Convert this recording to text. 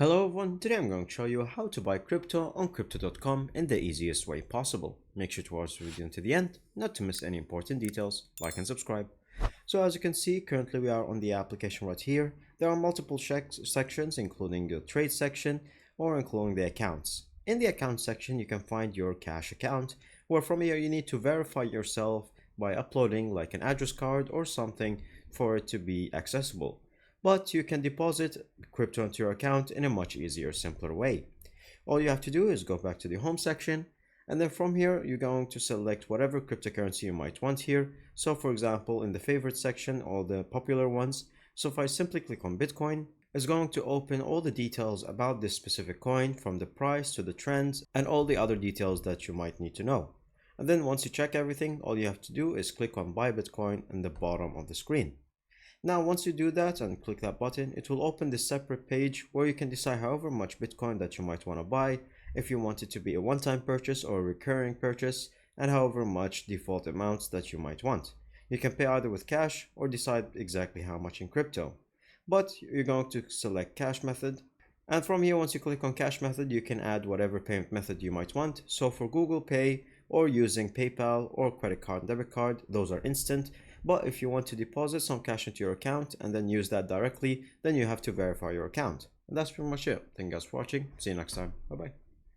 Hello everyone, today I'm going to show you how to buy crypto on crypto.com in the easiest way possible. Make sure to watch the video to the end, not to miss any important details, like and subscribe. So as you can see, currently we are on the application right here. There are multiple sections including the trade section or including the accounts. In the account section you can find your cash account, where from here you need to verify yourself by uploading like an address card or something for it to be accessible. But you can deposit crypto into your account in a much easier, simpler way. All you have to do is go back to the home section, and then from here you're going to select whatever cryptocurrency you might want here. So for example, in the favorite section, all the popular ones. So if I simply click on Bitcoin, it's going to open all the details about this specific coin, from the price to the trends and all the other details that you might need to know. And then once you check everything, all you have to do is click on buy Bitcoin in the bottom of the screen. Now once you do that and click that button, it will open this separate page where you can decide however much Bitcoin that you might want to buy, if you want it to be a one-time purchase or a recurring purchase, and however much default amounts that you might want. You can pay either with cash or decide exactly how much in crypto. But you're going to select cash method. And from here, once you click on cash method, you can add whatever payment method you might want. So for Google Pay or using PayPal or credit card, debit card, those are instant. But if you want to deposit some cash into your account and then use that directly, then you have to verify your account. And that's pretty much it. Thank you guys for watching. See you next time. Bye bye.